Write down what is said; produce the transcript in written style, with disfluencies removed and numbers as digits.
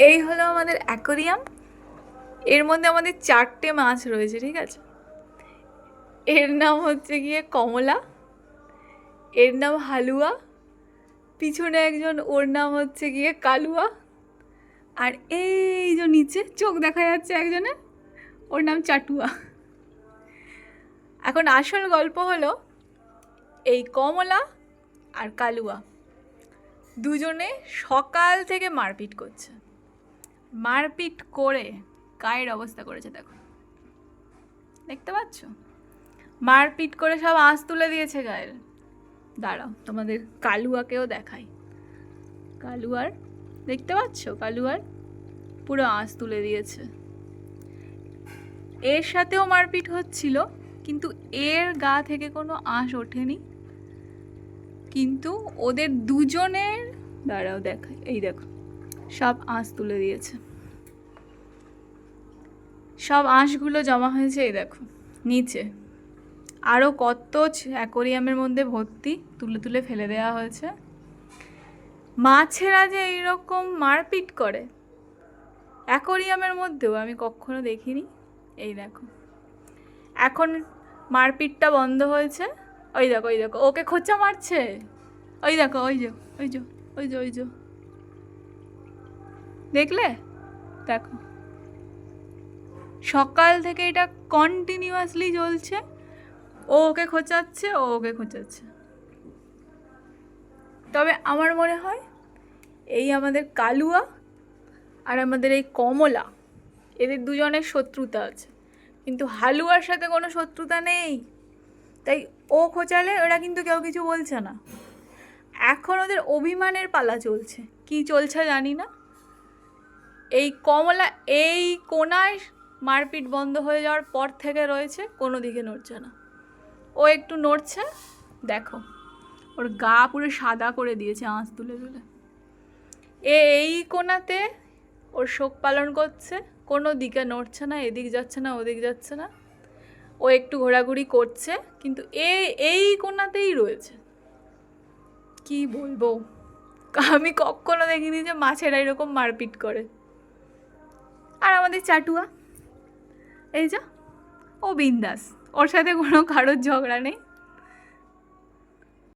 এই হলো আমাদের অ্যাকোরিয়াম। এর মধ্যে আমাদের 4টে মাছ রয়েছে, ঠিক আছে। এর নাম হচ্ছে গিয়ে কমলা, এর নাম হালুয়া, পিছনে একজন, ওর নাম হচ্ছে গিয়ে কালুয়া, আর এই যে নিচে চোখ দেখা যাচ্ছে একজনের, ওর নাম চাটুয়া। এখন আসল গল্প হলো, এই কমলা আর কালুয়া দুজনে সকাল থেকে মারপিট করছে। মারপিট করে গায়ের অবস্থা করেছে, দেখো, দেখতে পাচ্ছ? মারপিট করে সব আঁশ তুলে দিয়েছে গায়ের। দাঁড়াও তোমাদের কালুয়াকেও দেখাই। কালুয়ার দেখতে পাচ্ছ? কালুয়ার পুরো আঁশ তুলে দিয়েছে। এর সাথেও মারপিট হচ্ছিল, কিন্তু এর গা থেকে কোনো আঁশ ওঠেনি, কিন্তু ওদের দুজনের, দাঁড়াও দেখাই, এই দেখো, সব আঁশ তুলে দিয়েছে। সব আঁশগুলো জমা হয়েছে এই দেখো নিচে। আরও কত অ্যাকোরিয়ামের মধ্যে ভর্তি, তুলে তুলে ফেলে দেওয়া হয়েছে। মাছেরা যে এইরকম মারপিট করে অ্যাকোরিয়ামের মধ্যেও আমি কখনো দেখিনি। এই দেখো, এখন মারপিটটা বন্ধ হয়েছে। ওই দেখো, ওই দেখো, ওকে খোঁচা মারছে। ওই দেখো, ওই যে, ওই যে, ওই যে, ওই যে, দেখলে? দেখো, সকাল থেকে এটা কন্টিনিউয়াসলি চলছে। ও ওকে খোঁচাচ্ছে, ও ওকে খোঁচাচ্ছে। তবে আমার মনে হয় এই আমাদের কালুয়া আর আমাদের এই কমলা, এদের দুজনের শত্রুতা আছে, কিন্তু হালুয়ার সাথে কোনো শত্রুতা নেই। তাই ও খোঁচালে ওরা কিন্তু কেউ কিছু বলছে না। এখন ওদের অভিমানের পালা চলছে, কি চলছে জানি না। এই কমলা এই কোনায় মারপিট বন্ধ হয়ে যাওয়ার পর থেকে রয়েছে, কোনো দিকে নড়ছে না। ও একটু নড়ছে, দেখো, ওর গা পুরো সাদা করে দিয়েছে আঁশ তুলে তুলে। এই কোনাতে ওর শোক পালন করছে, কোনো দিকে নড়ছে না, এদিক যাচ্ছে না, ওদিক যাচ্ছে না। ও একটু ঘোরাঘুরি করছে, কিন্তু এই কোনাতেই রয়েছে। কি বলবো, আমি কখনো দেখিনি যে মাছেরা এরকম মারপিট করে। আর আমাদের চাটুয়া, এই যা, ও বিন্দাস, ওর সাথে কোনো কারোর ঝগড়া নেই।